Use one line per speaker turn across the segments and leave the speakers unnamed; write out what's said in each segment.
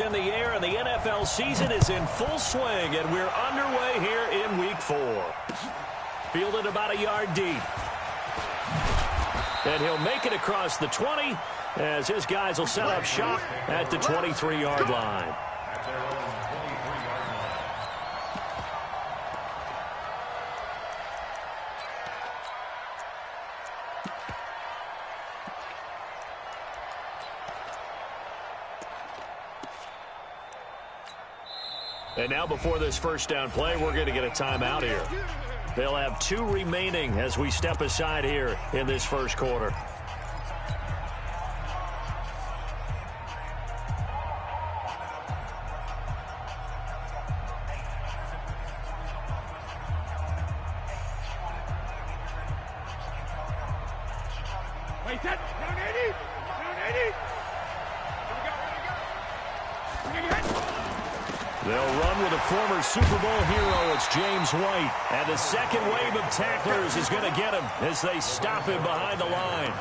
In the air, and the NFL season is in full swing, and we're underway here in Week 4. Fielded about a yard deep. And he'll make it across the 20 as his guys will set up shop at the 23-yard line. And now before this first down play, we're going to get a timeout here. They'll have 2 remaining as we step aside here in this first quarter.
Wait, that down 80, down 80.
They'll run with a former Super Bowl hero. It's James White. And the second wave of tacklers is going to get him as they stop him behind the line.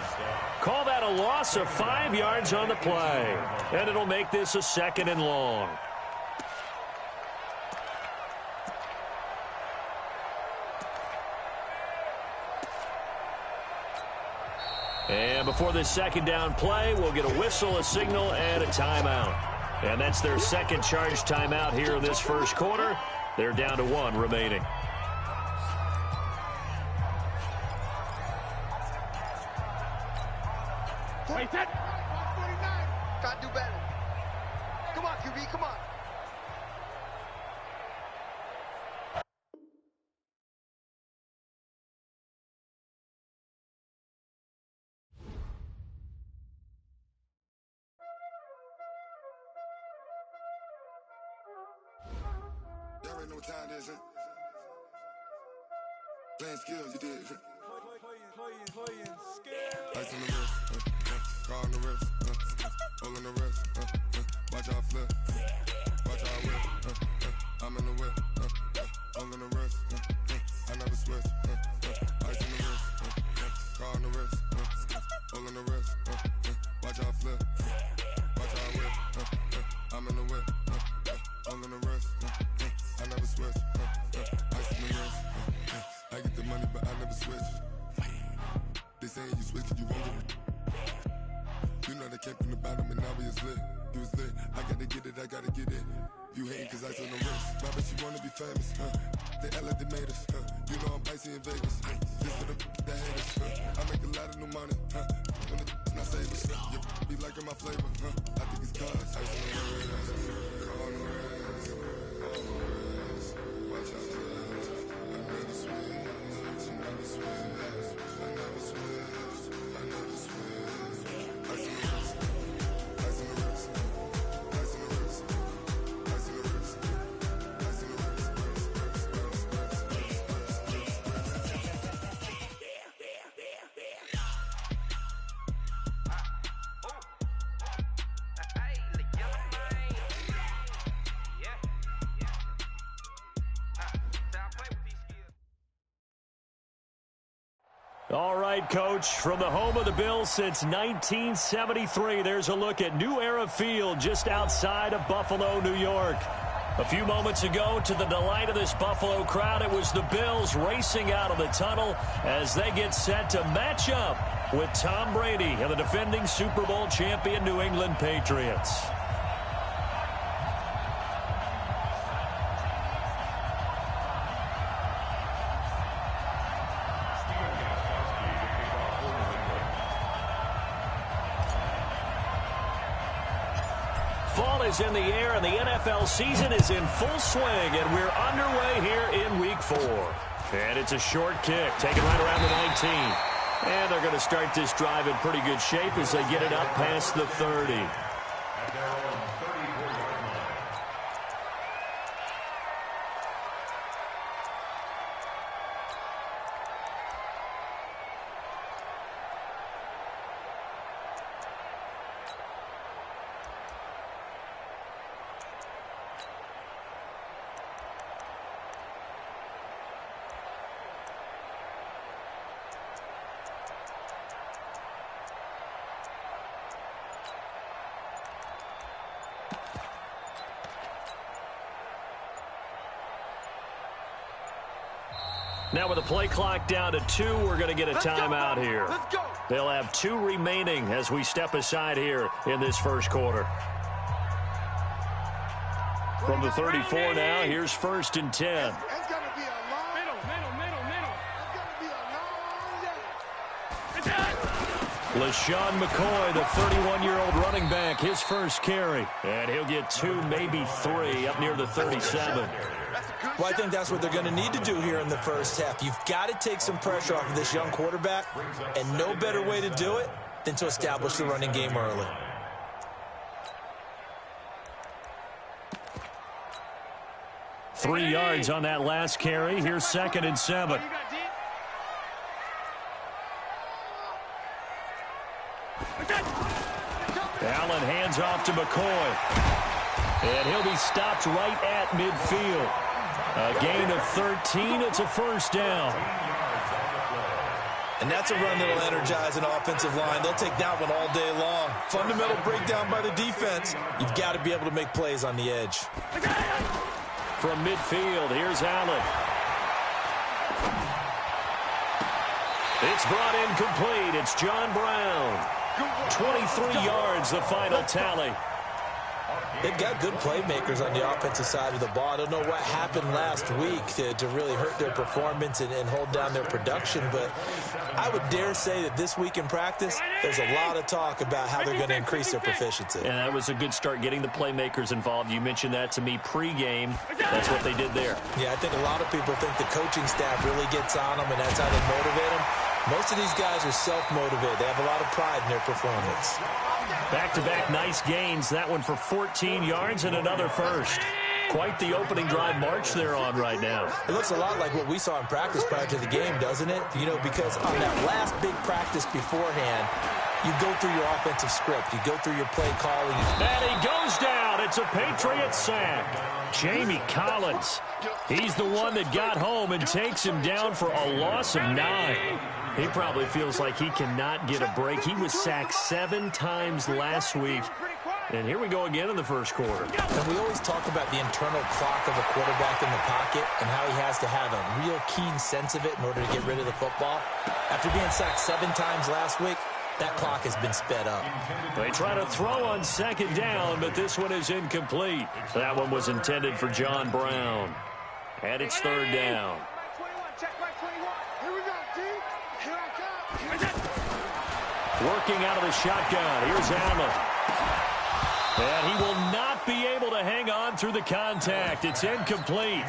Call that a loss of 5 yards on the play. And it'll make this a 2nd and long. And before this second down play, we'll get a whistle, a signal, and a timeout. And that's their second charge timeout here in this first quarter. They're down to 1 remaining.
Wait, that 149.
Try to do better. Come on, QB, come on.
Y'all already know what time it is, huh? Playing skills, you did. Playing skills. Ice on the wrist, car on the wrist, hole in the wrist, watch out flip, watch out whip, I'm in the whip, hole in the wrist, I never switch, ice on the wrist, car on the wrist, hole in the wrist, watch out flip, watch out whip, I'm in the whip, hole in the wrist, I never switch, ice on the wrist, I get the money but I never switch. They saying you switch, you won't get it. You know they came from the bottom and now we is lit. You was lit, I gotta get it, I gotta get it. You hating cause I on the wrist. My bitch, you wanna be famous, They act like they made us, You know I'm icy in Vegas, This for the that hate us, I make a lot of new money, When the not save us, you be liking my flavor, I think it's cause ice on the wrist, on the wrist, on the wrist. Watch out, I never switch, I never switch. I never switch, I never switch. Ice in the wrist, ice in the wrist, ice in the wrist, ice in the wrist, ice in the wrist,
All right, Coach, from the home of the Bills since 1973, there's a look at New Era Field just outside of Buffalo, New York. A few moments ago, to the delight of this Buffalo crowd, it was the Bills racing out of the tunnel as they get set to match up with Tom Brady and the defending Super Bowl champion New England Patriots. Fall is in the air, and the NFL season is in full swing, and we're underway here in Week 4. And it's a short kick, taken right around the 19. And they're going to start this drive in pretty good shape as they get it up past the 30. Now with the play clock down to 2, we're going to get a timeout here.
Let's go.
They'll have 2 remaining as we step aside here in this first quarter. From the 34 now, here's 1st and 10.
It's going to be a long.
Middle.
It's going to be a long.
LaShawn McCoy, the 31-year-old running back, his first carry. And he'll get 2, maybe 3, up near the 37.
Well, I think that's what they're going to need to do here in the first half. You've got to take some pressure off of this young quarterback, and no better way to do it than to establish the running game early.
Three yards on that last carry. Here's 2nd and 7. Allen hands off to McCoy. And he'll be stopped right at midfield. A gain of 13. It's a first down.
And that's a run that'll energize an offensive line. They'll take that one all day long. Fundamental breakdown by the defense. You've got to be able to make plays on the edge.
From midfield, here's Allen. It's brought in complete. It's John Brown. 23 yards, the final tally.
They've got good playmakers on the offensive side of the ball. I don't know what happened last week to really hurt their performance and hold down their production, but I would dare say that this week in practice, there's a lot of talk about how they're going to increase their proficiency.
And that was a good start, getting the playmakers involved. You mentioned that to me pregame. That's what they did there.
Yeah, I think a lot of people think the coaching staff really gets on them, and that's how they motivate them. Most of these guys are self-motivated. They have a lot of pride in their performance.
Back-to-back nice gains. That one for 14 yards and another first. Quite the opening drive march they're on right now.
It looks a lot like what we saw in practice prior to the game, doesn't it? You know, because on that last big practice beforehand, you go through your offensive script. You go through your play calling.
And he goes down. It's a Patriot sack. Jamie Collins. He's the one that got home and takes him down for a loss of 9. He probably feels like he cannot get a break. He was sacked 7 times last week. And here we go again in the first quarter.
And we always talk about the internal clock of a quarterback in the pocket and how he has to have a real keen sense of it in order to get rid of the football. After being sacked 7 times last week, that clock has been sped up.
They try to throw on 2nd down, but this one is incomplete. That one was intended for John Brown. And it's 3rd down.
Here we go, D. Here I come.
Working out of the shotgun. Here's Allen. And he will not be able to hang on through the contact. It's incomplete.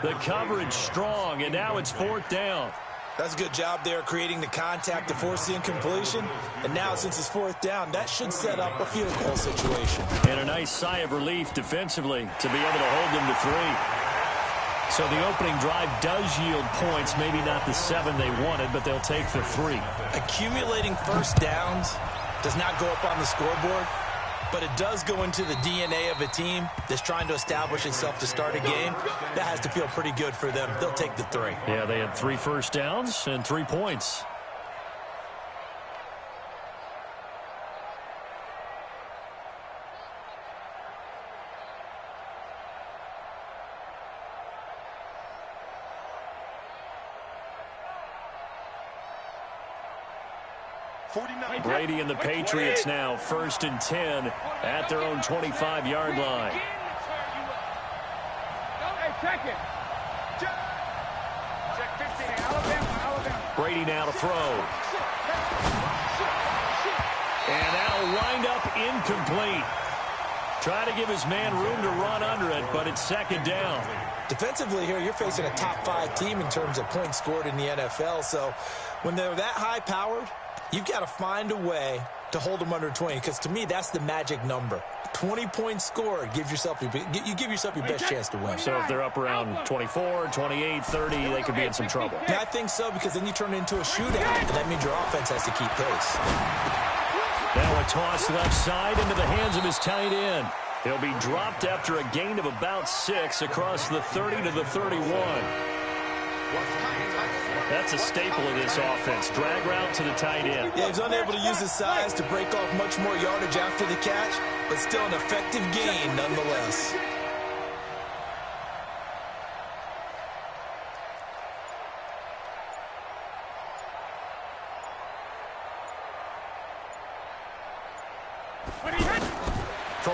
The coverage strong, and now it's 4th down.
That's a good job there creating the contact to force the incompletion. And now, since it's 4th down, that should set up a field goal situation.
And a nice sigh of relief defensively to be able to hold them to 3. So the opening drive does yield points, maybe not the 7 they wanted, but they'll take the 3.
Accumulating first downs does not go up on the scoreboard, but it does go into the DNA of a team that's trying to establish itself to start a game. That has to feel pretty good for them. They'll take the 3.
Yeah, they had 3 first downs and 3 points. Brady and the Patriots now 1st and 10 at their own 25-yard line.
Hey, check it. Check 15. Alabama.
Brady now to throw. And that'll wind up incomplete. Trying to give his man room to run under it, but it's 2nd down.
Defensively here, you're facing a top 5 team in terms of points scored in the NFL. So when they're that high-powered, you've got to find a way to hold them under 20, because to me, that's the magic number. 20 points scored gives yourself you give yourself your best chance to win.
So if they're up around 24, 28, 30, they could be in some trouble.
Yeah, I think so, because then you turn it into a shootout, and that means your offense has to keep pace.
Now a toss left side into the hands of his tight end. He'll be dropped after a gain of about 6 across the 30 to the 31. That's a staple of this offense. Drag route to the tight end.
Yeah, he's unable to use his size to break off much more yardage after the catch, but still an effective gain nonetheless.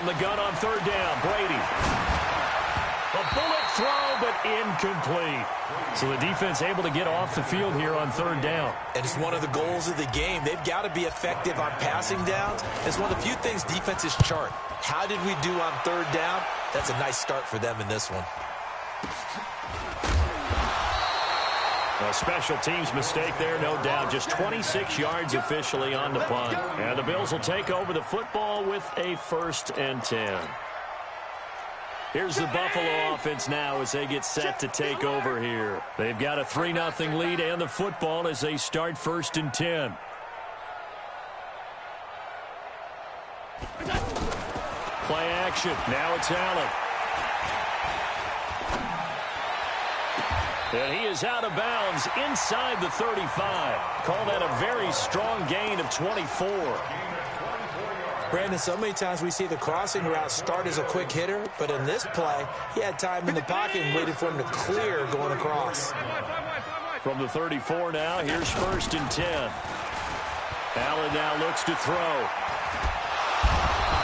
From the gun on third down, Brady. A bullet throw, but incomplete. So the defense able to get off the field here on third down.
And it's one of the goals of the game. They've got to be effective on passing downs. It's one of the few things defenses chart. How did we do on third down? That's a nice start for them in this one.
A special teams mistake there, no doubt. Just 26 yards officially on the punt. And the Bills will take over the football with a 1st and 10. Here's the Buffalo offense now as they get set to take over here. They've got a 3-0 lead and the football as they start 1st and 10. Play action. Now it's Allen. And he is out of bounds inside the 35. Call that a very strong gain of 24.
Brandon, so many times we see the crossing route start as a quick hitter, but in this play, he had time in the pocket and waited for him to clear going across.
From the 34 now, here's 1st and 10. Allen now looks to throw.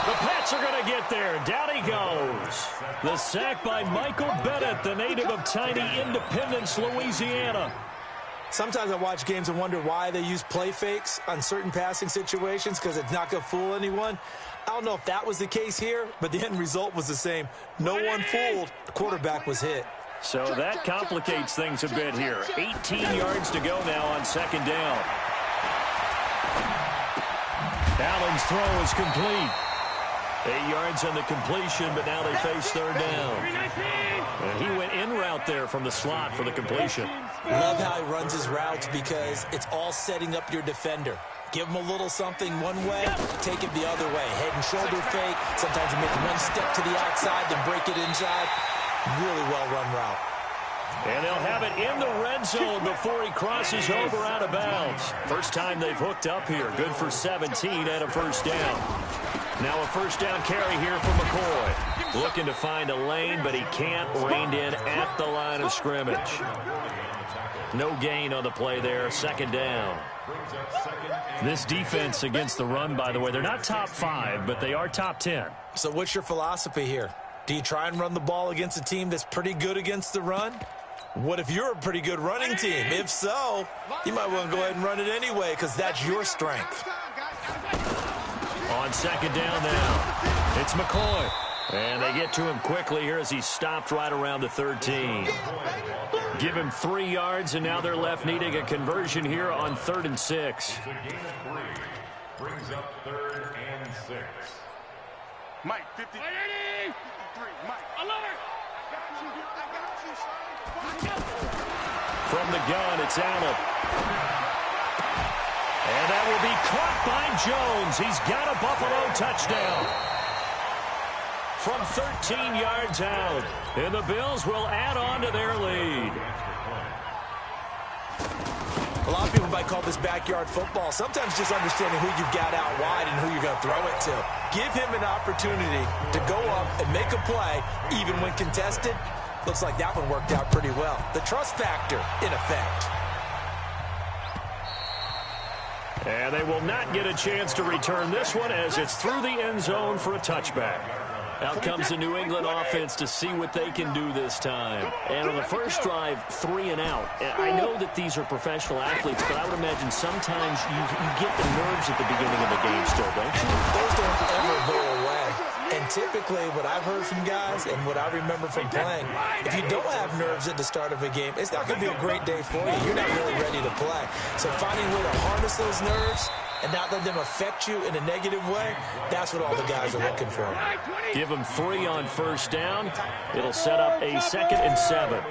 The Pats are going to get there. Down he goes. The sack by Michael Bennett, the native of tiny Independence, Louisiana.
Sometimes I watch games and wonder why they use play fakes on certain passing situations because it's not going to fool anyone. I don't know if that was the case here, but the end result was the same. No one fooled. The quarterback was hit.
So that complicates things a bit here. 18 yards to go now on 2nd down. Allen's throw is complete. 8 yards on the completion, but now they face 3rd down. And he went in route there from the slot for the completion.
Love how he runs his routes because it's all setting up your defender. Give him a little something one way, take it the other way. Head and shoulder fake. Sometimes you make one step to the outside, then break it inside. Really well-run route.
And they'll have it in the red zone before he crosses over out of bounds. First time they've hooked up here. Good for 17 and a 1st down. Now a 1st down carry here for McCoy. Looking to find a lane, but he can't. Reined in at the line of scrimmage. No gain on the play there. 2nd down. This defense against the run, by the way, they're not top 5, but they are top 10.
So what's your philosophy here? Do you try and run the ball against a team that's pretty good against the run? What if you're a pretty good running team? If so, you might want to go ahead and run it anyway because that's your strength.
On 2nd down now, it's McCoy. And they get to him quickly here as he stopped right around the 13. Give him 3 yards, and now they're left needing a conversion here on 3rd and 6.
Brings up 3rd and 6.
Mike, 50. 53. Mike. Alert! I got you, son.
From the gun, it's Allen. And that will be caught by Jones. He's got a Buffalo touchdown. From 13 yards out. And the Bills will add on to their lead.
A lot of people might call this backyard football. Sometimes just understanding who you've got out wide and who you're going to throw it to. Give him an opportunity to go up and make a play, even when contested. Looks like that one worked out pretty well. The trust factor in effect.
And they will not get a chance to return this one as it's through the end zone for a touchback. Out comes the New England offense to see what they can do this time. And on the first drive, 3 and out. I know that these are professional athletes, but I would imagine sometimes you get the nerves at the beginning of the game still, don't you?
Those don't ever go away. And typically what I've heard from guys and what I remember from playing, if you don't have nerves at the start of a game, it's not going to be a great day for you. You're not really ready to play. So finding a way to harness those nerves and not let them affect you in a negative way, that's what all the guys are looking for.
Give them 3 on 1st down. It'll set up a 2nd and 7.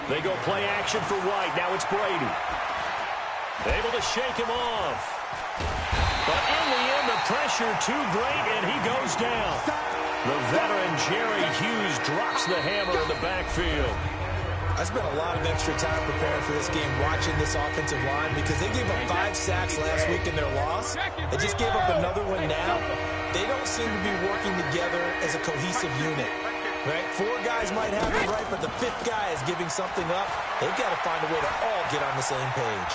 They go play action for White. Now it's Brady. Able to shake him off. But in the end, the pressure too great, and he goes down. The veteran Jerry Hughes drops the hammer in the backfield.
I spent a lot of extra time preparing for this game, watching this offensive line, because they gave up 5 sacks last week in their loss. They just gave up another one now. They don't seem to be working together as a cohesive unit. Right? 4 guys might have it right, but the 5th guy is giving something up. They've got to find a way to all get on the same page.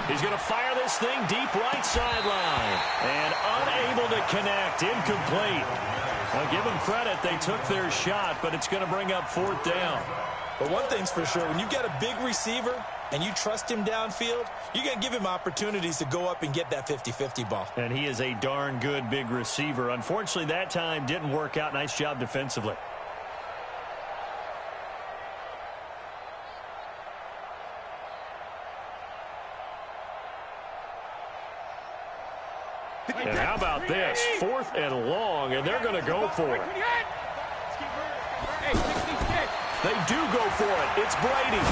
He's going to fire this thing deep right sideline. And unable to connect. Incomplete. I'll give them credit. They took their shot, but it's going to bring up 4th down.
But one thing's for sure, when you've got a big receiver and you trust him downfield, you're going to give him opportunities to go up and get that 50-50 ball.
And he is a darn good big receiver. Unfortunately, that time didn't work out. Nice job defensively. And how about this? 4th and long, and they're going to go for it. They do go for it. It's Brady.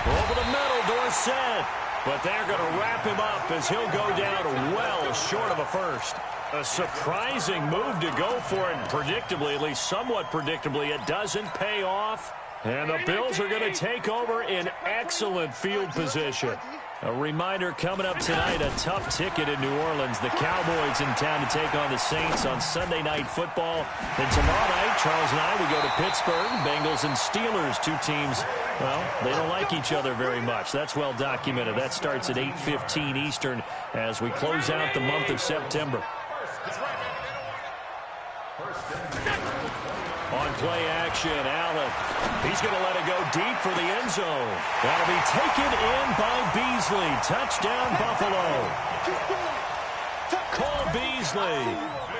Over the middle, Dorsett. But they're going to wrap him up as he'll go down well short of a first. A surprising move to go for it. Predictably, at least somewhat predictably, it doesn't pay off. And the Bills are going to take over in excellent field position. A reminder coming up tonight, a tough ticket in New Orleans. The Cowboys in town to take on the Saints on Sunday Night Football. And tomorrow night, Charles and I, we go to Pittsburgh. Bengals and Steelers, two teams, well, they don't like each other very much. That's well documented. That starts at 8:15 Eastern as we close out the month of September. On play action, Allen. He's going to let it go deep for the end zone. That'll be taken in by Beasley. Touchdown, Buffalo. Cole Beasley,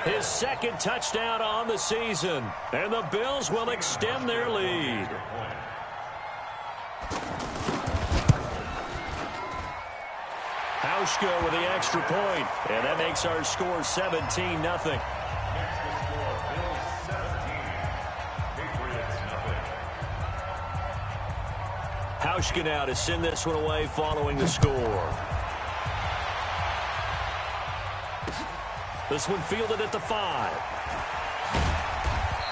his 2nd touchdown on the season. And the Bills will extend their lead. Hauschka with the extra point. And that makes our score 17-0. Hauschka now to send this one away following the score. This one fielded at the 5.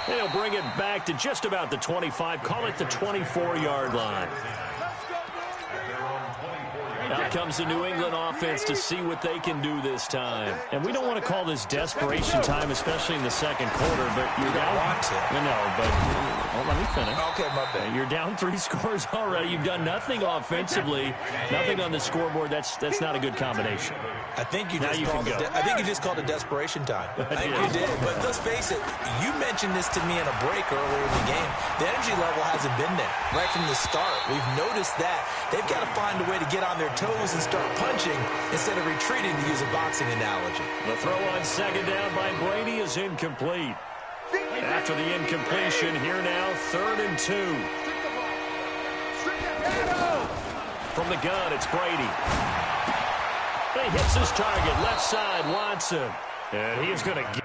They'll bring it back to just about the 25. Call it the 24-yard line. Out comes the New England offense to see what they can do this time. And we don't want to call this desperation time, especially in the 2nd quarter, but you're down.
Want to.
No, but let me finish.
Okay, my bad.
You're down 3 scores already. You've done nothing offensively, nothing on the scoreboard. That's not a good combination.
I think you just called it desperation time. I think you did. But let's face it, you mentioned this to me in a break earlier in the game. The energy level hasn't been there right from the start. We've noticed that. They've got to find a way to get on their toes and start punching instead of retreating, to use a boxing analogy.
The throw on 2nd down by Brady is incomplete. After the incompletion, here now, 3rd and 2. From the gun, it's Brady. He hits his target, left side, Watson. And he is going to get...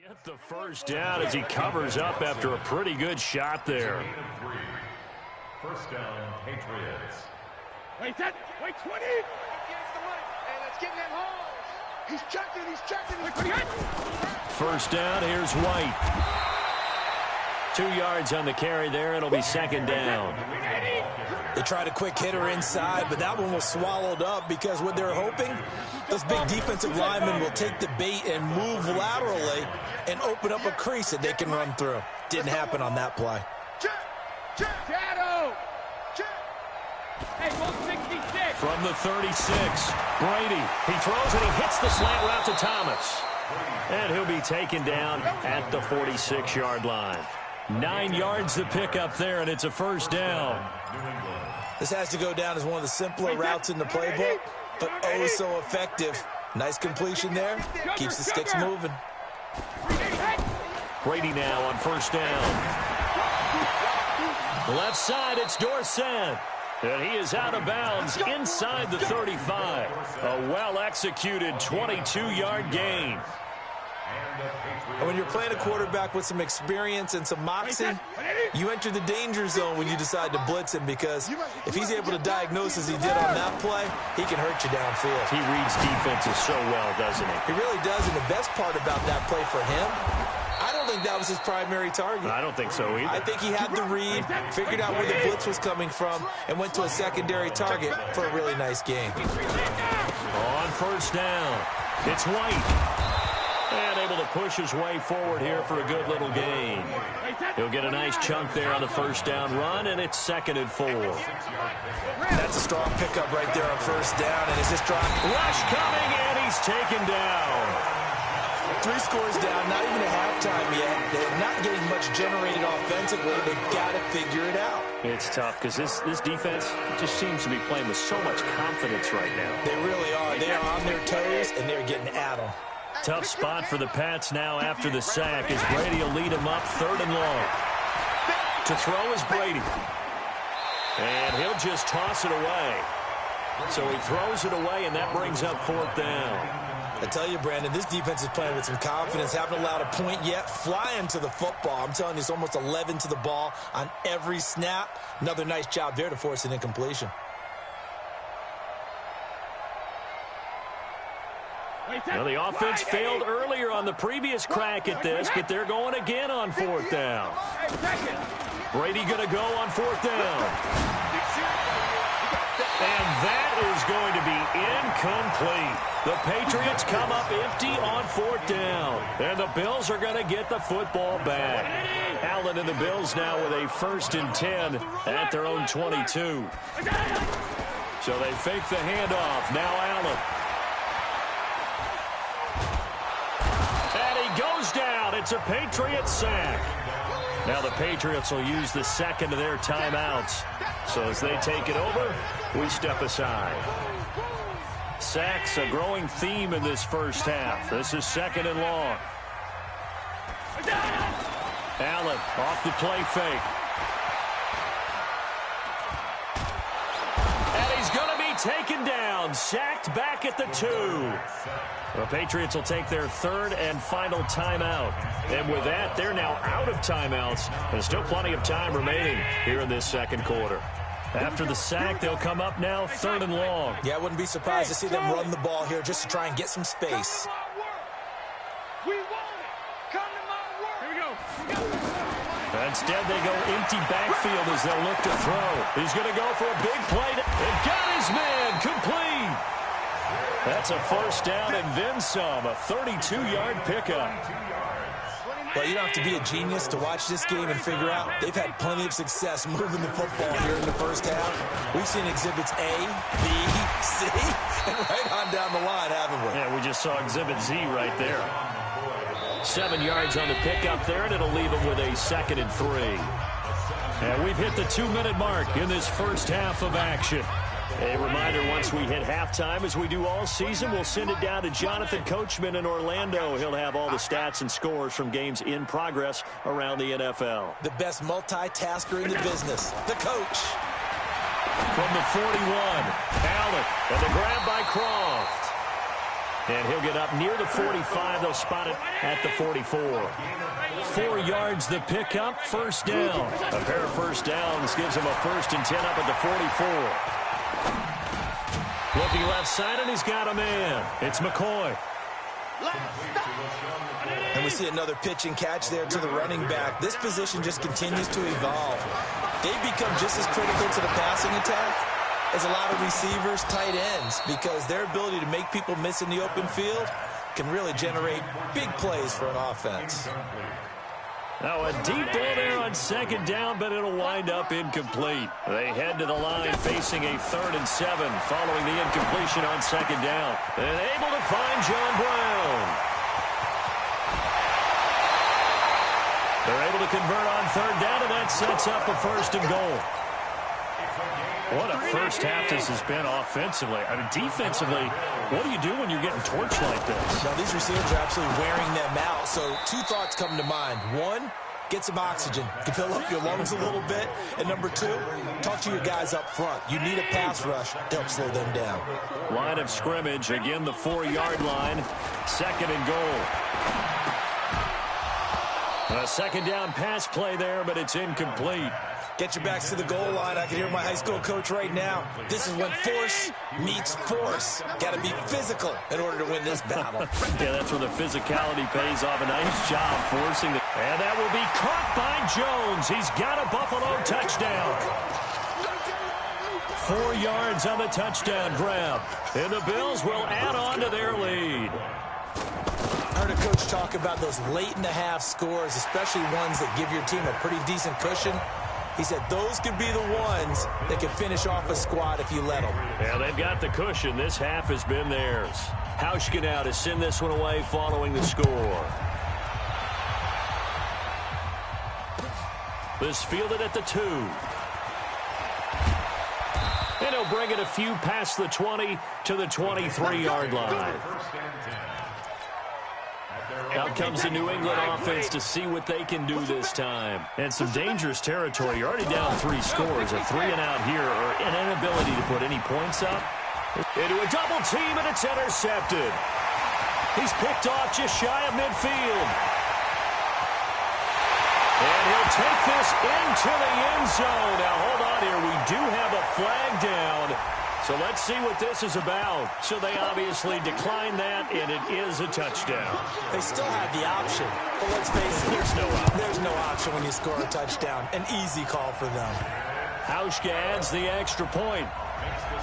Get the first down as he covers up after a pretty good shot there.
First down, Patriots. Wait, 20.
And it's getting that hole. He's checking.
First down, here's White. 2 yards on the carry there. It'll be 2nd down.
They tried a quick hitter inside, but that one was swallowed up because what they're hoping, those big defensive linemen will take the bait and move laterally and open up a crease that they can run through. Didn't happen on that play.
From the 36, Brady. He throws and he hits the slant route to Thomas. And he'll be taken down at the 46-yard line. 9 yards to pick up there, and it's a first down.
This has to go down as one of the simpler routes in the playbook, but oh so effective Nice completion there. Keeps the sticks moving.
Brady now on first down. Left side, it's Dorsett. And he is out of bounds inside the 35. A well-executed 22-yard gain.
And when you're playing a quarterback with some experience and some moxie, you enter the danger zone when you decide to blitz him, because if he's able to diagnose as he did on that play, he can hurt you downfield.
He reads defenses so well, doesn't he?
He really does, and the best part about that play for him, I don't think that was his primary target.
I don't think so either.
I think he had the read, figured out where the blitz was coming from, and went to a secondary target for a really nice gain.
On first down, it's White. And able to push his way forward here for a good little gain. He'll get a nice chunk there on the first down run, and it's 2nd and 4.
That's a strong pickup right there on first down, and is this drive?
Rush coming, and he's taken down.
3 scores down, not even at halftime yet. They're not getting much generated offensively. They've got to figure it out.
It's tough because this defense just seems to be playing with so much confidence right now.
They really are. They are on their toes, and they're getting at them.
Tough spot for the Pats now after the sack, as Brady will lead him up 3rd and long. To throw is Brady. And he'll just toss it away. So he throws it away, and that brings up 4th down.
I tell you, Brandon, this defense is playing with some confidence. Haven't allowed a point yet. Flying to the football. I'm telling you, it's almost 11 to the ball on every snap. Another nice job there to force an incompletion.
Well, the offense failed earlier on the previous crack at this, but they're going again on 4th down. Brady going to go on 4th down. And that is going to be incomplete. The Patriots come up empty on 4th down. And the Bills are going to get the football back. Allen and the Bills now with a 1st and 10 at their own 22. So they fake the handoff. Now Allen. Goes down. It's a Patriot sack. Now the Patriots will use the 2nd of their timeouts. So as they take it over, we step aside. Sacks a growing theme in this first half. This is 2nd and long. Allen off the play fake. And he's going to be taken down. Sacked back at the 2. The Patriots will take their 3rd and final timeout. And with that, they're now out of timeouts. There's still plenty of time remaining here in this 2nd quarter. After the sack, they'll come up now 3rd and long.
Yeah, I wouldn't be surprised to see them run the ball here just to try and get some space.
We want it. Come to my work. Here we go.
Instead, they go empty backfield as they'll look to throw. He's going to go for a big play. And got his man complete. That's a 1st down and then some, a 32-yard pickup.
Well, you don't have to be a genius to watch this game and figure out they've had plenty of success moving the football here in the first half. We've seen exhibits A, B, C, and right on down the line, haven't we?
Yeah, we just saw exhibit Z right there. 7 yards on the pickup there, and it'll leave them with a 2nd and 3. And we've hit the 2-minute mark in this first half of action. A reminder, once we hit halftime, as we do all season, we'll send it down to Jonathan Coachman in Orlando. He'll have all the stats and scores from games in progress around the NFL.
The best multitasker in the business, the coach.
From the 41, Allen, and the grab by Croft. And he'll get up near the 45. They'll spot it at the 44. 4 yards the pickup, 1st down. A pair of 1st downs gives him a 1st and 10 up at the 44. Looking left side, and he's got a man. It's McCoy.
And we see another pitch and catch there to the running back. This position just continues to evolve. They've become just as critical to the passing attack as a lot of receivers, tight ends, because their ability to make people miss in the open field can really generate big plays for an offense.
Now a deep ball there on 2nd down, but it'll wind up incomplete. They head to the line facing a 3rd and 7 following the incompletion on 2nd down. And able to find John Brown. They're able to convert on 3rd down, and that sets up a 1st and goal. What a first half this has been offensively. I mean, defensively, what do you do when you're getting torched like this?
Now, these receivers are absolutely wearing them out. So, two thoughts come to mind. One, get some oxygen to fill up your lungs a little bit. And number two, talk to your guys up front. You need a pass rush to help slow them down.
Line of scrimmage, again the 4-yard line. 2nd and goal. A second down pass play there, but it's incomplete.
Get your backs to the goal line. I can hear my high school coach right now. This is when force meets force. Got to be physical in order to win this battle.
Yeah, that's where the physicality pays off. A nice job forcing it. And that will be caught by Jones. He's got a Buffalo touchdown. 4 yards on the touchdown grab. And the Bills will add on to their lead.
I heard a coach talk about those late-in-the-half scores, especially ones that give your team a pretty decent cushion. He said those could be the ones that can finish off a squad if you let them.
Yeah, they've got the cushion. This half has been theirs. Hauschka now to send this one away following the score. This fielded at the 2. And he'll bring it a few past the 20 to the 23-yard line. Out comes the New England offense to see what they can do this time. And some dangerous territory. You're already down 3 scores. A 3-and-out here, or an inability to put any points up. Into a double team, and it's intercepted. He's picked off just shy of midfield. And he'll take this into the end zone. Now, hold on here. We do have a flag down. So let's see what this is about. So they obviously declined that, and it is a touchdown.
They still have the option, but let's face it, there's no option when you score a touchdown. An easy call for them.
Hauschka adds the extra point.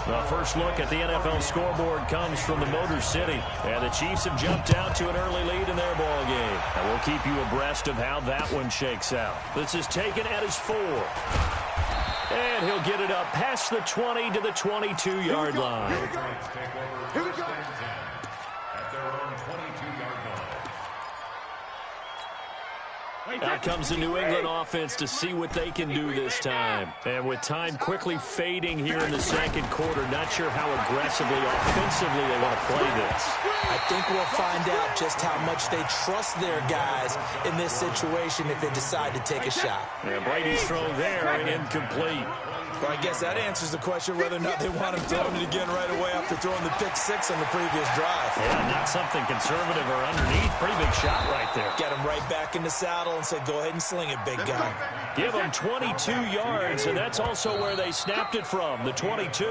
The first look at the NFL scoreboard comes from the Motor City, and the Chiefs have jumped out to an early lead in their ball game. And we'll keep you abreast of how that one shakes out. This is taken at his 4. And he'll get it up past the 20 to the 22-yard line.
Here we go.
Out comes the New England offense to see what they can do this time. And with time quickly fading here in the second quarter, not sure how aggressively, offensively they want to play this.
I think we'll find out just how much they trust their guys in this situation if they decide to take a shot.
And Brady's throw there, incomplete.
Well, I guess that answers the question whether or not they want him throwing it again right away after throwing the pick 6 on the previous drive.
Yeah, not something conservative or underneath. Pretty big shot right there.
Get him right back in the saddle and say, go ahead and sling it, big guy.
Give him 22 yards, and that's also where they snapped it from, the 22.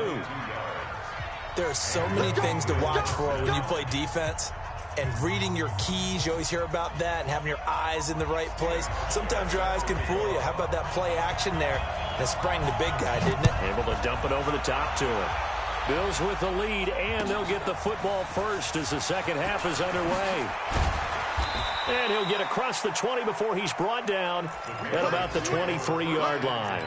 There are so many things to watch for when you play defense. And reading your keys, you always hear about that, and having your eyes in the right place. Sometimes your eyes can fool you. How about that play action there? That sprang the big guy, didn't it?
Able to dump it over the top to him. Bills with the lead, and they'll get the football first as the second half is underway. And he'll get across the 20 before he's brought down at about the 23-yard line.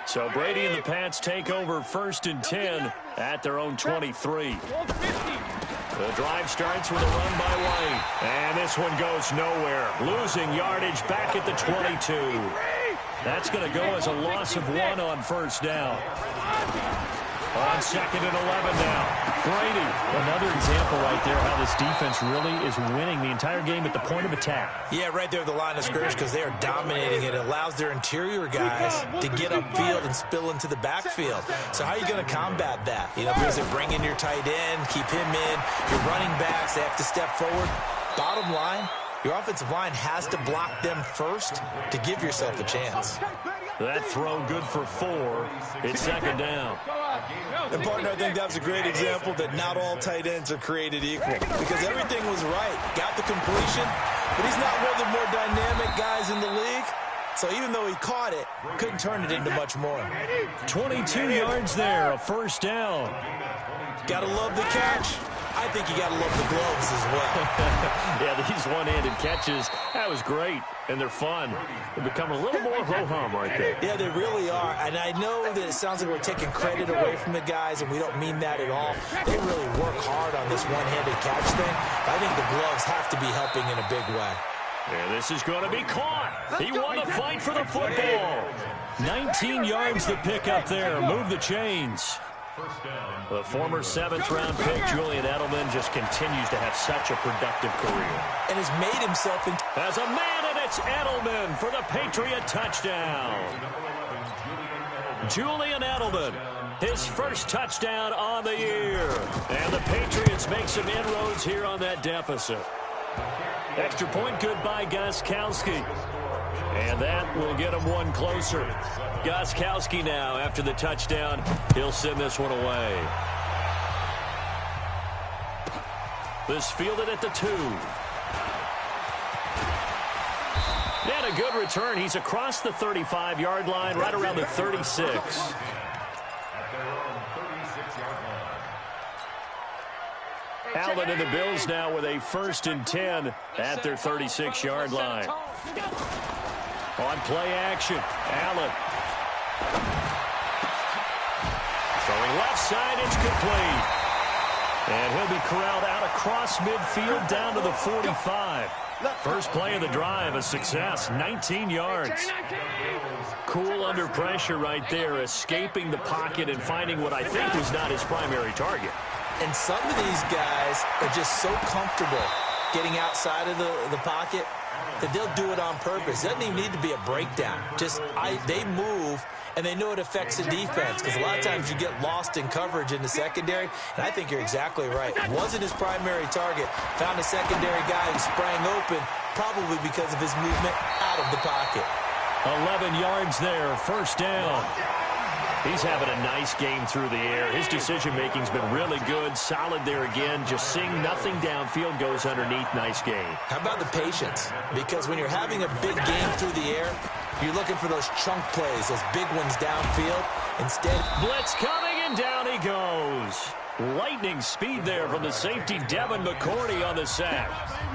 So Brady and the Pats take over 1st and 10 at their own 23. The drive starts with a run by White. And this one goes nowhere. Losing yardage back at the 22. That's going to go as a loss of 1 on 1st down. On 2nd and 11 now. Brady, another example right there how this defense really is winning the entire game at the point of attack.
Yeah, right there at the line of scrimmage because they are dominating it. It allows their interior guys to get upfield and spill into the backfield. So how are you going to combat that? You know, because they bring in your tight end, keep him in. Your running backs, they have to step forward. Bottom line, your offensive line has to block them first to give yourself a chance.
That throw good for 4. It's 2nd down.
And, partner, I think that was a great example that not all tight ends are created equal because everything was right. Got the completion, but he's not one of the more dynamic guys in the league. So even though he caught it, couldn't turn it into much more.
22 yards there, a 1st down.
Got to love the catch. I think you got to love the gloves as well.
Yeah, these one-handed catches, that was great, and they're fun. They become a little more ho-hum right there.
Yeah, they really are, and I know that it sounds like we're taking credit away from the guys, and we don't mean that at all. They really work hard on this one-handed catch thing. I think the gloves have to be helping in a big way.
And this is going to be caught. He won the fight for the football. 19 yards to pick up there. Move the chains. The former 7th-round pick, Julian Edelman, just continues to have such a productive career.
And has made himself into...
As a man, and it's Edelman for the Patriot touchdown. Julian Edelman, his first touchdown on the year. And the Patriots make some inroads here on that deficit. Extra point good by Gostkowski. And that will get him one closer. Gostkowski now, after the touchdown, he'll send this one away. This fielded at the 2. And a good return. He's across the 35-yard line, right around the 36. Allen and the Bills now with a 1st and 10 at their 36-yard line. On play action, Allen. Throwing left side, it's complete. And he'll be corralled out across midfield down to the 45. First play of the drive, a success, 19 yards. Cool under pressure right there, escaping the pocket and finding what I think was not his primary target.
And some of these guys are just so comfortable getting outside of the pocket that they'll do it on purpose. It doesn't even need to be a breakdown. They move, and they know it affects the defense, because a lot of times you get lost in coverage in the secondary, and I think you're exactly right. Wasn't his primary target. Found a secondary guy who sprang open, probably because of his movement out of the pocket.
11 yards there, first down. He's having a nice game through the air. His decision-making's been really good. Solid there again. Just seeing nothing downfield, goes underneath. Nice game.
How about the patience? Because when you're having a big game through the air, you're looking for those chunk plays, those big ones downfield. Instead,
blitz coming, and down he goes. Lightning speed there from the safety, Devin McCourty, on the sack.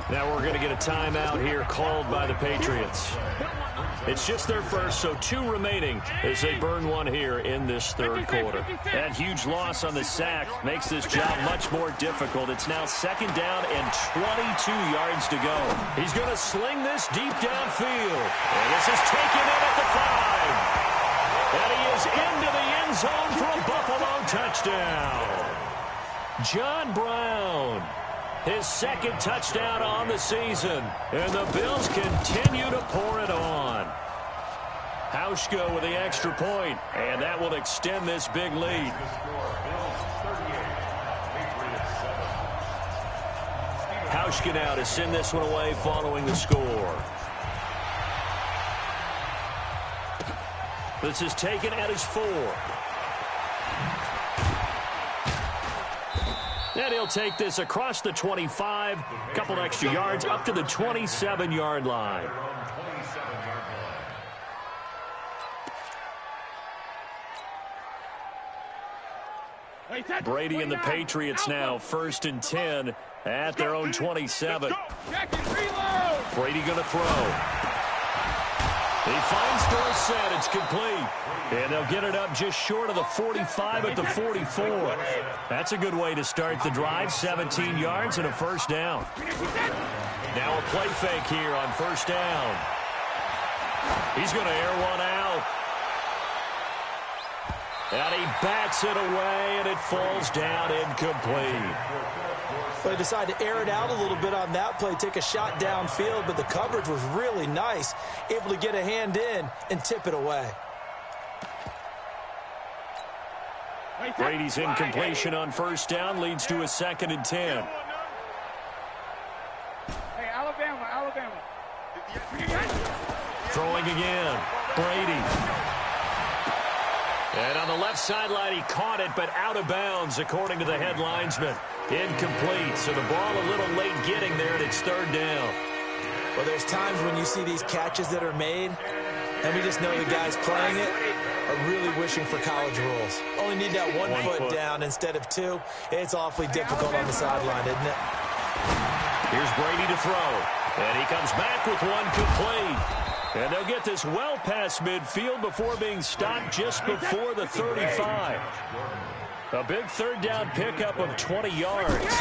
Now we're going to get a timeout here called by the Patriots. It's just their first, so 2 remaining as they burn one here in this 3rd quarter. That huge loss on the sack makes this job much more difficult. It's now 2nd down and 22 yards to go. He's going to sling this deep downfield. And this is taken in at the 5. And he is into the end zone for a Buffalo touchdown. John Brown, his 2nd touchdown on the season. And the Bills continue to pour it on. Hauschka with the extra point, and that will extend this big lead. Hauschka now to send this one away following the score. This is taken at his 4. And he'll take this across the 25, couple extra yards, up to the 27-yard line. Brady and the Patriots now 1st and 10 at their own 27. Brady going to throw. He finds Dorsett. It's complete. And they'll get it up just short of the 45 at the 44. That's a good way to start the drive. 17 yards and a first down. Now a play fake here on first down. He's going to air one out. And he bats it away, and it falls down incomplete.
Well, he decided to air it out a little bit on that play, take a shot downfield, but the coverage was really nice. Able to get a hand in and tip it away.
Brady's incompletion on first down leads to a 2nd and 10.
Hey, Alabama.
Throwing again. Brady. And on the left sideline, he caught it, but out of bounds, according to the head linesman. Incomplete, so the ball a little late getting there, and it's 3rd down.
Well, there's times when you see these catches that are made, and we just know the guys playing it are really wishing for college rules. Only need that one foot down instead of 2. It's awfully difficult on the sideline, isn't it?
Here's Brady to throw, and he comes back with one complete. And they'll get this well past midfield before being stopped just before the 35. A big 3rd down pickup of 20 yards.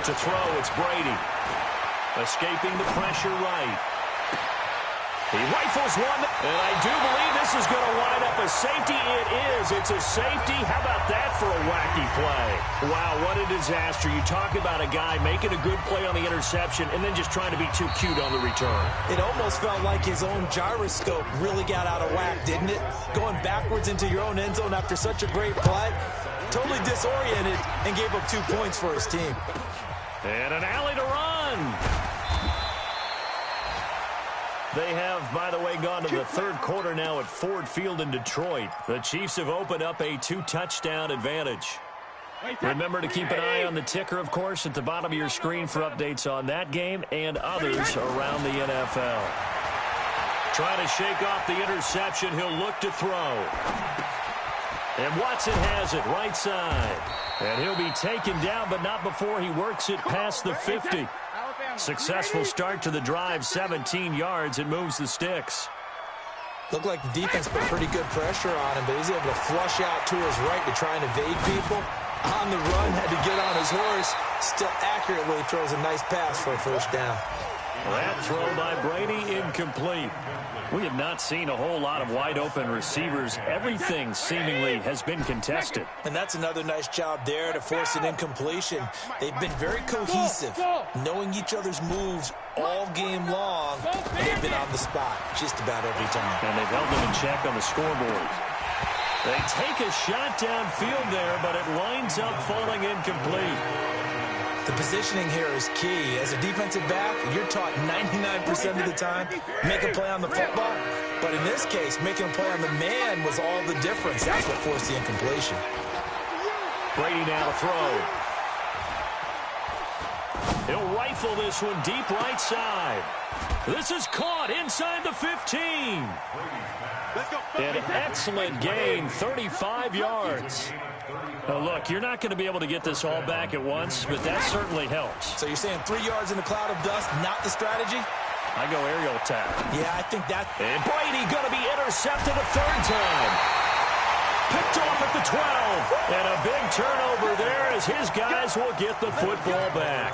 To throw, it's Brady. Escaping the pressure right. He rifles one, and I do believe this is going to wind up a safety. It is. It's a safety. How about that for a wacky play? Wow, what a disaster. You talk about a guy making a good play on the interception and then just trying to be too cute on the return.
It almost felt like his own gyroscope really got out of whack, didn't it? Going backwards into your own end zone after such a great play. Totally disoriented and gave up 2 points for his team.
And an alley to run. They have, by the way, gone to the third quarter now at Ford Field in Detroit. The Chiefs have opened up a 2-touchdown advantage. Remember to keep an eye on the ticker, of course, at the bottom of your screen for updates on that game and others around the NFL. Trying to shake off the interception. He'll look to throw. And Watson has it right side. And he'll be taken down, but not before he works it past the 50. Successful start to the drive, 17 yards. It moves the sticks.
Looked like the defense put pretty good pressure on him, but he's able to flush out to his right to try and evade people. On the run, had to get on his horse. Still accurately throws a nice pass for a first down.
That throw by Brady incomplete. We have not seen a whole lot of wide-open receivers. Everything seemingly has been contested.
And that's another nice job there to force an incompletion. They've been very cohesive, knowing each other's moves all game long, and they've been on the spot just about every time.
And they've held them in check on the scoreboard. They take a shot downfield there, but it winds up falling incomplete.
The positioning here is key. As a defensive back, you're taught 99% of the time, make a play on the football. But in this case, making a play on the man was all the difference. That's what forced the incompletion.
Brady now to throw. He'll rifle this one deep right side. This is caught inside the 15. An excellent gain, 35 yards. Now look, you're not going to be able to get this all back at once, but that certainly helps.
So you're saying 3 yards in a cloud of dust, not the strategy?
I go aerial attack.
Yeah, I think that...
And Brady going to be intercepted a third time. Picked off at the 12. And a big turnover there as his guys will get the football back.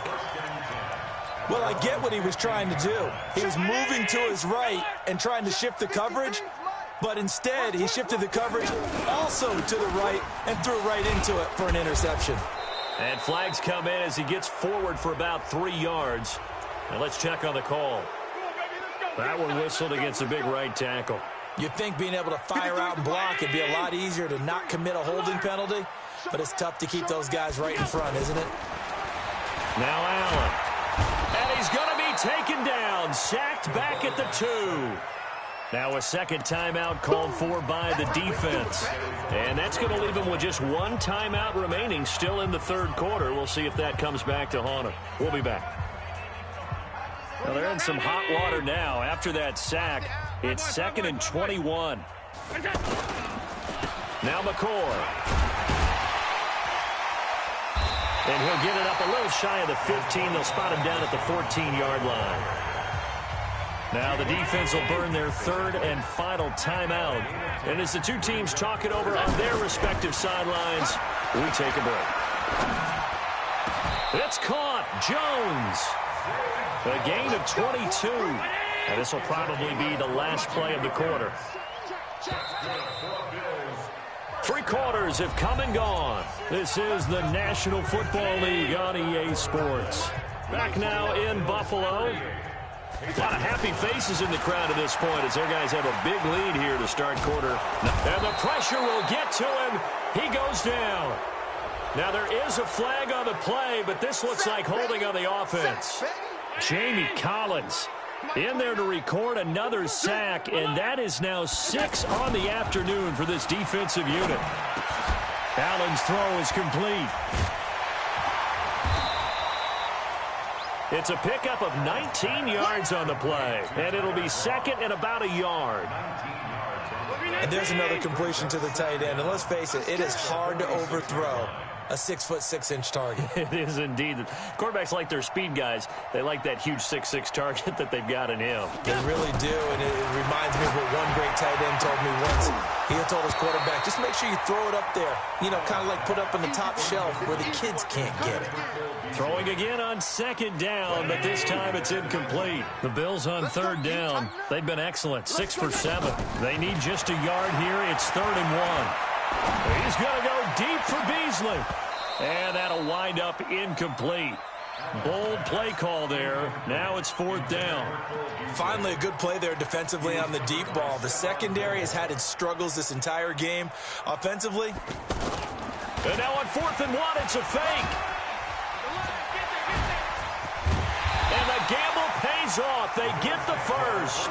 Well, I get what he was trying to do. He was moving to his right and trying to shift the coverage. But instead, he shifted the coverage also to the right and threw right into it for an interception.
And flags come in as he gets forward for about 3 yards. Now let's check on the call. That one whistled against a big right tackle.
You'd think being able to fire out and block would be a lot easier to not commit a holding penalty, but it's tough to keep those guys right in front, isn't it?
Now Allen. And he's going to be taken down, sacked back at the 2. Now a second timeout called for by the defense. And that's going to leave him with just one timeout remaining still in the third quarter. We'll see if that comes back to haunt him. We'll be back. Well, they're in some hot water now. After that sack, it's 2nd and 21. Now McCoy. And he'll get it up a little shy of the 15. They'll spot him down at the 14-yard line. Now the defense will burn their third and final timeout. And as the two teams talk it over on their respective sidelines, we take a break. It's caught. Jones. A gain of 22. And this will probably be the last play of the quarter. 3 quarters have come and gone. This is the National Football League on EA Sports. Back now in Buffalo. A lot of happy faces in the crowd at this point as their guys have a big lead here to start quarter. And the pressure will get to him. He goes down. Now there is a flag on the play, but this looks like holding on the offense. Jamie Collins in there to record another sack, and that is now 6 on the afternoon for this defensive unit. Allen's throw is complete. It's a pickup of 19 yards on the play, and it'll be 2nd and about a yard.
And there's another completion to the tight end. And let's face it, it is hard to overthrow a 6'6" target.
It is indeed. Quarterbacks like their speed guys. They like that huge 6'6" target that they've got in him.
They really do, and it reminds me of what one great tight end told me once. He told his quarterback, just make sure you throw it up there. You know, kind of like put up on the top shelf where the kids can't get it.
Throwing again on second down, but this time it's incomplete. The Bills on third down. They've been excellent, 6 for 7. They need just a yard here. It's 3rd and 1. He's going to go deep for Beasley. And that'll wind up incomplete. Bold play call there. Now it's 4th down.
Finally, a good play there defensively on the deep ball. The secondary has had its struggles this entire game. Offensively.
And now on 4th and 1, it's a fake. And the gamble pays off. They get the first.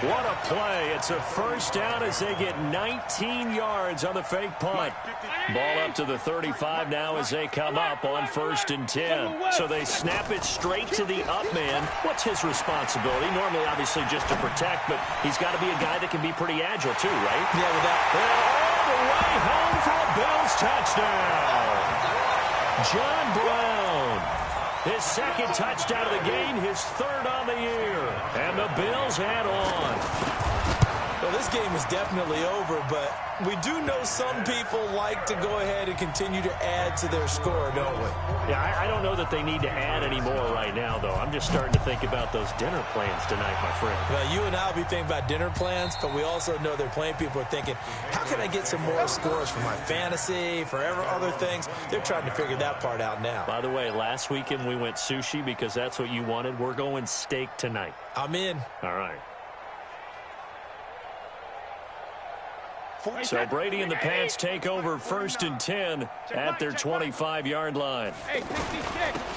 What a play. It's a first down as they get 19 yards on the fake punt. Ball up to the 35 now as they come up on 1st and 10. So they snap it straight to the up man. What's his responsibility? Normally, obviously, just to protect, but he's got to be a guy that can be pretty agile too, right?
Yeah, with that.
And all the way home for a Bills touchdown. John Brown. His 2nd touchdown of the game, his 3rd on the year. And the Bills add on.
Well, this game is definitely over, but we do know some people like to go ahead and continue to add to their score, don't we?
Yeah, I don't know that they need to add any more right now, though. I'm just starting to think about those dinner plans tonight, my friend.
Well, you and I will be thinking about dinner plans, but we also know they're playing people are thinking, how can I get some more scores for my fantasy, for other things? They're trying to figure that part out now.
By the way, last weekend we went sushi because that's what you wanted. We're going steak tonight.
I'm in.
All right. So Brady and the Pats take over 1st and 10 at their 25-yard line.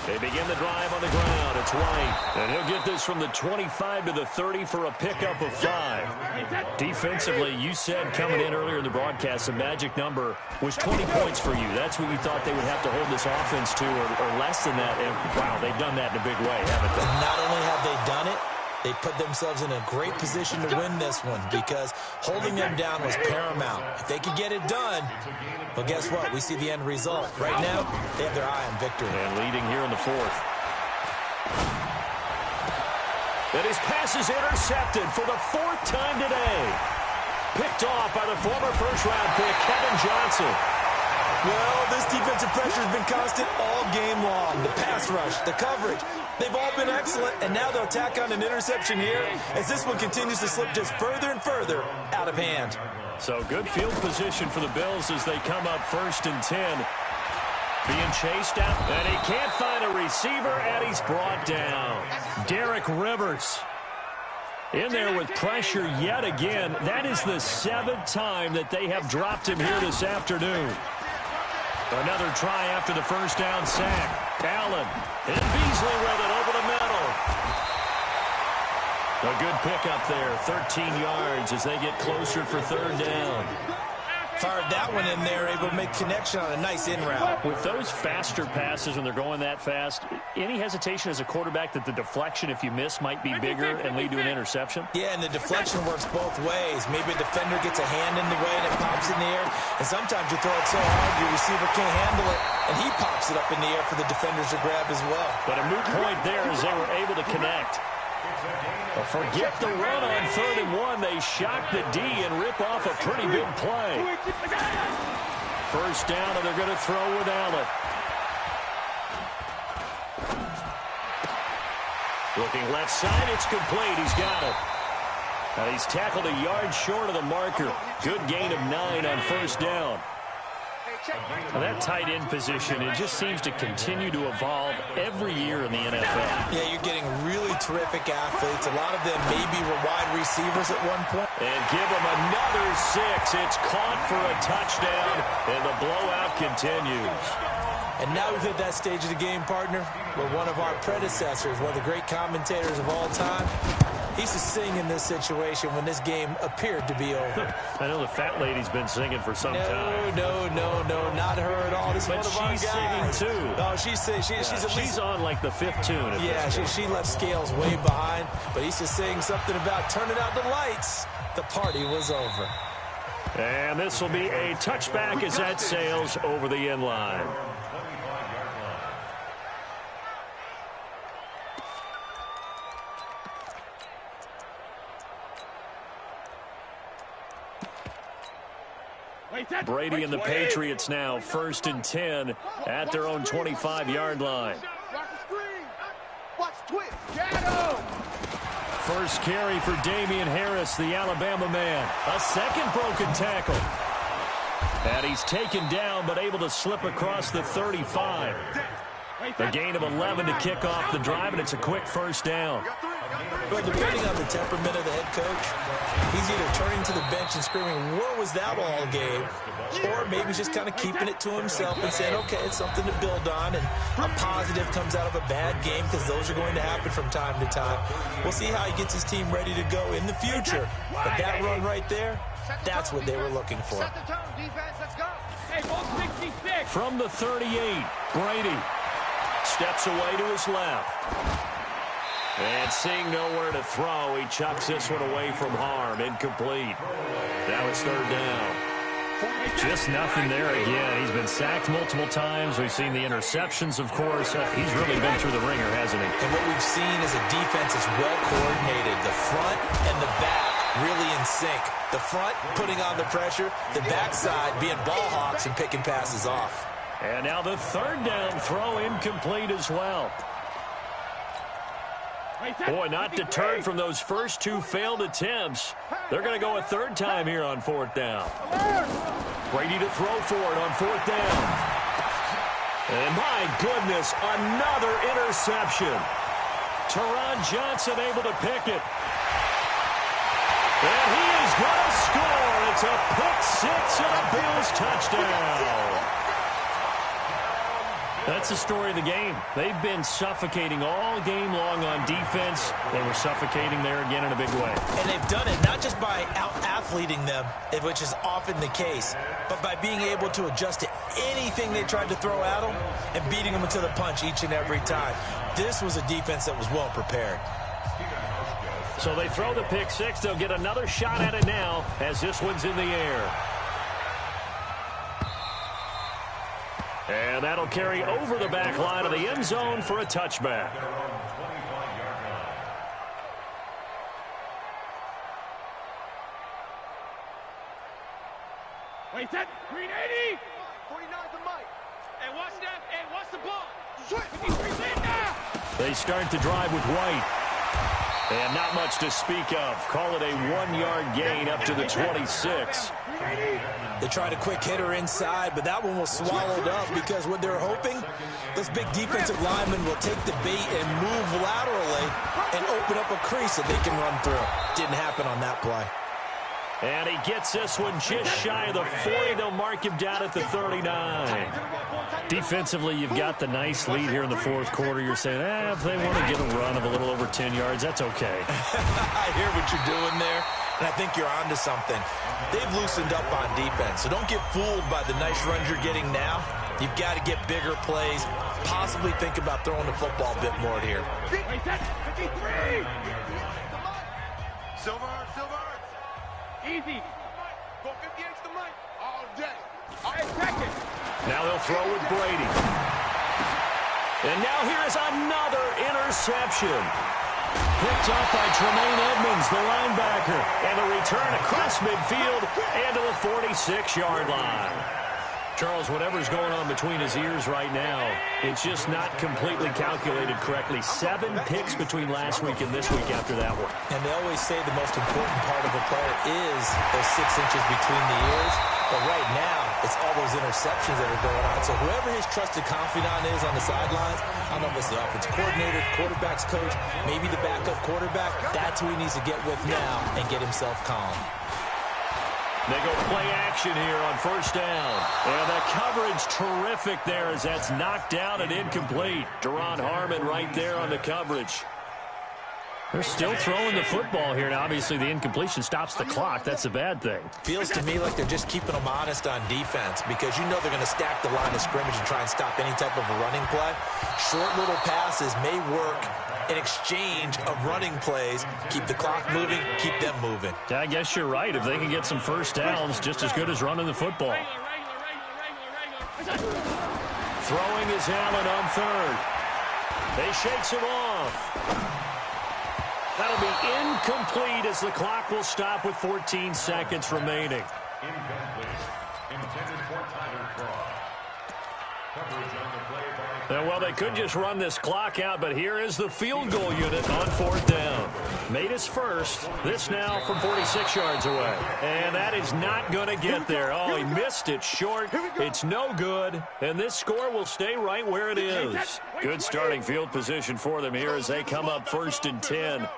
They begin the drive on the ground. It's White. And he'll get this from the 25 to the 30 for a pickup of 5. Defensively, you said coming in earlier in the broadcast, the magic number was 20 points for you. That's what you thought they would have to hold this offense to or less than that. And, wow, they've done that in a big way, haven't they?
Not only have they done it, they put themselves in a great position to win this one because holding them down was paramount. If they could get it done, well, guess what? We see the end result. Right now, they have their eye on victory.
And leading here in the 4th. And his pass is intercepted for the 4th time today. Picked off by the former first-round pick, Kevin Johnson.
Well, this defensive pressure has been constant all game long. The pass rush, the coverage, they've all been excellent, and now they'll tack on an interception here as this one continues to slip just further and further out of hand.
So good field position for the Bills as they come up 1st and 10. Being chased out, and he can't find a receiver, and he's brought down. Derek Rivers in there with pressure yet again. That is the 7th time that they have dropped him here this afternoon. Another try after the first down sack. Allen and Beasley with it over the middle. A good pickup there, 13 yards as they get closer for 3rd down.
Fired that one in there, able to make connection on a nice in route.
With those faster passes when they're going that fast, any hesitation as a quarterback that the deflection, if you miss, might be bigger and lead to an interception?
Yeah, and the deflection works both ways. Maybe a defender gets a hand in the way and it pops in the air, and sometimes you throw it so hard your receiver can't handle it, and he pops it up in the air for the defenders to grab as well.
But a moot point there as they were able to connect. Forget the run on 3rd and 1. They shock the D and rip off a pretty big play. First down, and they're going to throw with Allen. Looking left side, it's complete. He's got it. He's tackled a yard short of the marker. Good gain of 9 on 1st down. Now that tight end position, it just seems to continue to evolve every year in the NFL.
Yeah, you're getting really terrific athletes. A lot of them maybe were wide receivers at one point.
And give them another 6. It's caught for a touchdown, and the blowout continues.
And now we've hit that stage of the game, partner, where one of our predecessors, one of the great commentators of all time, he used to sing in this situation when this game appeared to be over.
I know the fat lady's been singing for some time.
No, not her at all. This is one of our guys.
She's singing too.
Oh, she's
on like the 5th tune.
Yeah, she left Scales way behind, but he used to sing something about turning out the lights. The party was over.
And this will be a touchback as that sails over the end line. Brady and the Patriots now 1st and 10 at their own 25-yard line. First carry for Damian Harris, the Alabama man. A second broken tackle. And he's taken down, but able to slip across the 35. A gain of 11 to kick off the drive, and it's a quick first down.
But depending on the temperament of the head coach, he's either turning to the bench and screaming, "Where was that all game?" Or maybe just kind of keeping it to himself and saying, okay, it's something to build on, and a positive comes out of a bad game, because those are going to happen from time to time. We'll see how he gets his team ready to go in the future. But that run right there, that's what they were looking for.
From the 38, Brady steps away to his left. And seeing nowhere to throw, he chucks this one away from harm. Incomplete. Now it's 3rd down. Just nothing there again. He's been sacked multiple times. We've seen the interceptions, of course. He's really been through the ringer, hasn't he?
And what we've seen is a defense that's well coordinated. The front and the back really in sync. The front putting on the pressure, the backside being ball hawks and picking passes off.
And now the 3rd down throw incomplete as well. Boy, not deterred from those first 2 failed attempts. They're going to go a 3rd time here on 4th down. Brady to throw for it on 4th down. And my goodness, another interception. Teron Johnson able to pick it. And he is going to score. It's a pick 6 and a Bills touchdown. That's the story of the game. They've been suffocating all game long on defense. They were suffocating there again in a big way.
And they've done it not just by out-athleting them, which is often the case, but by being able to adjust to anything they tried to throw at them and beating them to the punch each and every time. This was a defense that was well prepared.
So they throw the pick 6. They'll get another shot at it now as this one's in the air. And that'll carry over the back line of the end zone for a touchback.
Wait, that 380. 49's the mic. And watch that. And watch the ball. 53's in now.
They start the drive with White. And not much to speak of. Call it a 1-yard gain up to the 26.
They tried a quick hitter inside, but that one was swallowed up because what they're hoping, this big defensive lineman will take the bait and move laterally and open up a crease that they can run through. Didn't happen on that play.
And he gets this one just shy of the 40. They'll mark him down at the 39. Defensively, you've got the nice lead here in the 4th quarter. You're saying, if they want to get a run of a little over 10 yards, that's okay.
I hear what you're doing there, and I think you're onto something. They've loosened up on defense, so don't get fooled by the nice runs you're getting now. You've got to get bigger plays, possibly think about throwing the football a bit more here.
Wait, that's 53.
Silver.
Easy. Go 58's the mic all day. Hey, check it.
Now they'll throw with Brady. And now here is another interception. Picked up by Tremaine Edmonds, the linebacker. And a return across midfield and to the 46-yard line. Charles, whatever's going on between his ears right now, it's just not completely calculated correctly. 7 picks between last week and this week after that one.
And they always say the most important part of a player is those 6 inches between the ears. But right now, it's all those interceptions that are going on. So whoever his trusted confidant is on the sidelines, I don't know if it's the offensive coordinator, quarterback's coach, maybe the backup quarterback, that's who he needs to get with now and get himself calm.
They go play action here on 1st down. And the coverage terrific there as that's knocked down and incomplete. Deron Harmon right there on the coverage. They're still throwing the football here. Now, obviously, the incompletion stops the clock. That's a bad thing.
Feels to me like they're just keeping them honest on defense because you know they're going to stack the line of scrimmage and try and stop any type of a running play. Short little passes may work in exchange of running plays. Keep the clock moving, keep them moving.
I guess you're right. If they can get some first downs, just as good as running the football. Throwing is Allen on 3rd. They shakes him off. That'll be incomplete as the clock will stop with 14 seconds remaining. they could just run this clock out, but here is the field goal unit on 4th down. Made his first. This now from 46 yards away. And that is not going to get there. Oh, he missed it short. It's no good. And this score will stay right where it is. Good starting field position for them here as they come up 1st and 10.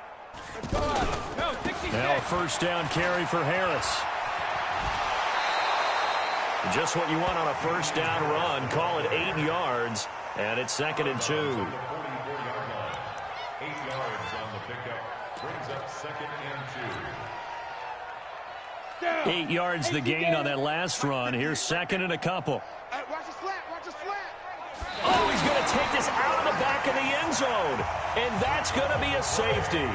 Now a 1st down carry for Harris. Just what you want on a 1st down run. Call it 8 yards, and it's 2nd and 2.
8 yards on the pickup. Brings up 2nd and 2.
8 yards the gain on that last run. Here's 2nd and a couple.
Watch the slant. Watch the slant.
Oh, he's going to take this out of the back of the end zone, and that's going to be a safety.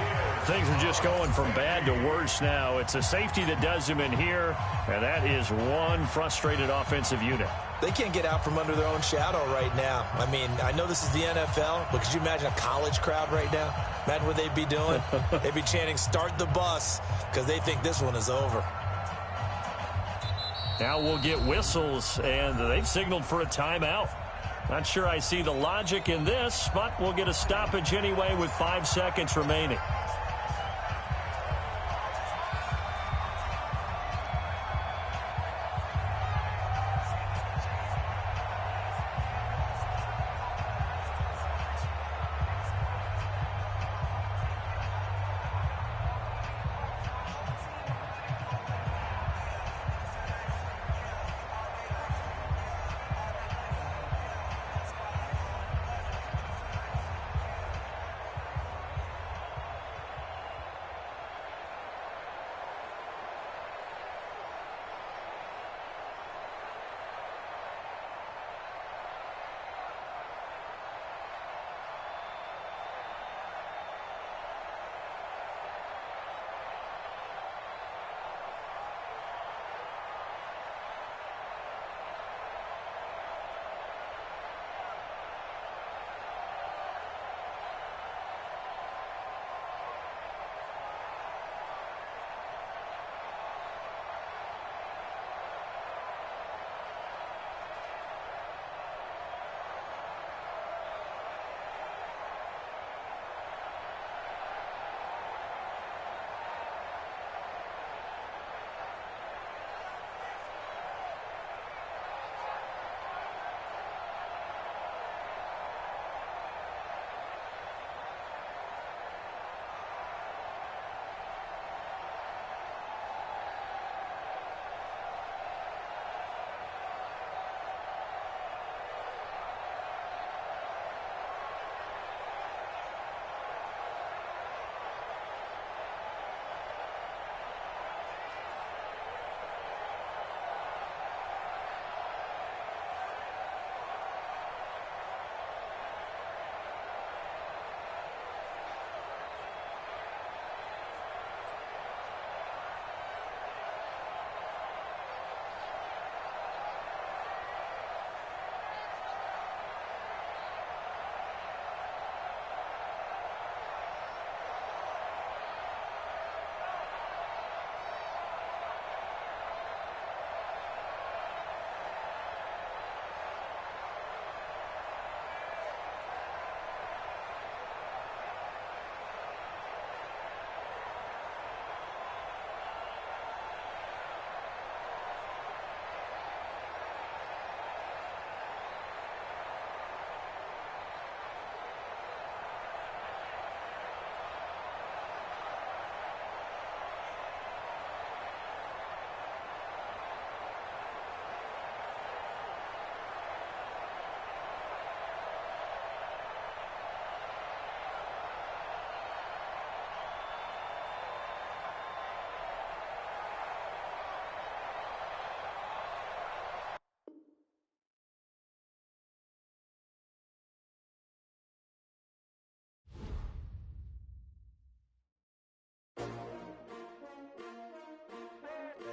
Things are just going from bad to worse now. It's a safety that does him in here, and that is one frustrated offensive unit.
They can't get out from under their own shadow right now. I mean, I know this is the NFL, but could you imagine a college crowd right now? Imagine what they'd be doing. They'd be chanting, "Start the bus," because they think this one is over.
Now we'll get whistles, and they've signaled for a timeout. Not sure I see the logic in this, but we'll get a stoppage anyway with 5 seconds remaining.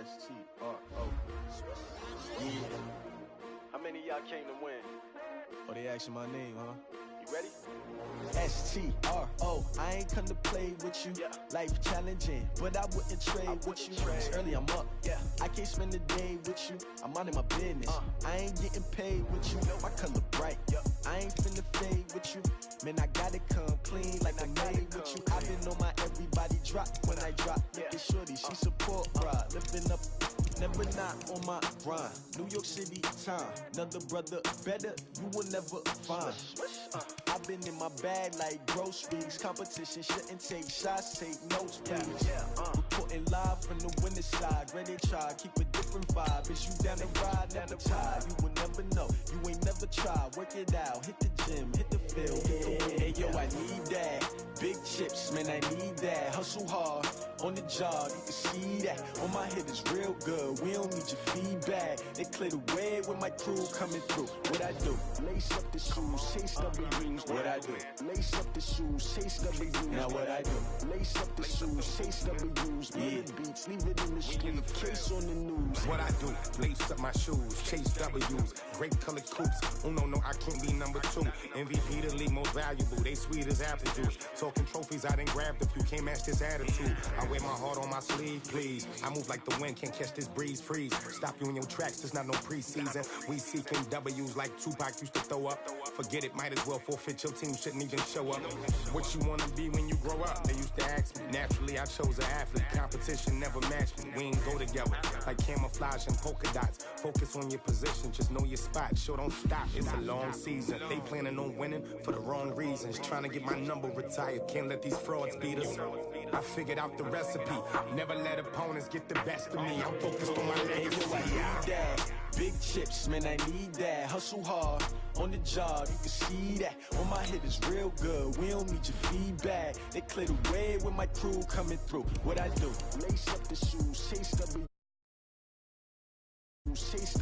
S-T-R-O. Yeah.
How many of y'all came to win?
Oh, they asking my name, huh?
You
Ready? S-T-R-O, I ain't come to play with you. Life challenging, but I wouldn't trade with you. It's early, I'm up. I can't spend the day with you. I'm out in my business. I ain't getting paid with you. My color bright. I ain't finna fade with you. Man, I gotta come clean like I made with you. I been on my everybody drop when I drop. Look at shorty, she support ride. Living up, never not on my grind. New York City time, another brother better, you will never find. I've been in my bag like groceries. Competition shouldn't take shots, take notes, please. Reporting live from the winning side. Ready to try, keep a different vibe. Is you down the ride, never tired. You will never know, you ain't never tried. Work it out, hit the gym, hit the field. Hey yo, I need that. Big chips, man, I need that. Hustle hard, on the job, you can see that. On my head is real good, we don't need your feedback. They clear the way with my crew coming through. What I do? Lace up the shoes, chase W's. What I do? Lace up the shoes, chase W's. Now what I do? Lace up the shoes, chase W's. Yeah, beats, leave it in the street, case on the news.
What I do? Lace up my shoes, chase W's. Great colored coops. Oh no, I can't be number 2. MVP the league most valuable. They sweet as apple juice. Talking trophies, I done grabbed a few. Can't match this attitude. I wear my heart on my sleeve, please. I move like the wind, can't catch this breeze, freeze. Stop you in your tracks, there's not no preseason. We seeking W's like Tupac used to throw up. Forget it, might as well forfeit, your team shouldn't even show up. What you wanna be when you grow up? They used to ask me. Naturally, I chose an athlete. Competition never matched me. We ain't go together. Like camouflage and polka dots. Focus on your position, just know your spot. Sure, don't stop, it's a long season. They planning on winning for the wrong reasons. Trying to get my number retired, can't let these frauds beat us. I figured out the recipe. Never let opponents get the best of me. I'm focused on my legacy.
I need that. Big chips, man, I need that. Hustle hard, on the job, you can see that. On my head is real good, we don't need your feedback. They clear the way with my crew coming through. What I do? Lace up the shoes, chase W's, chase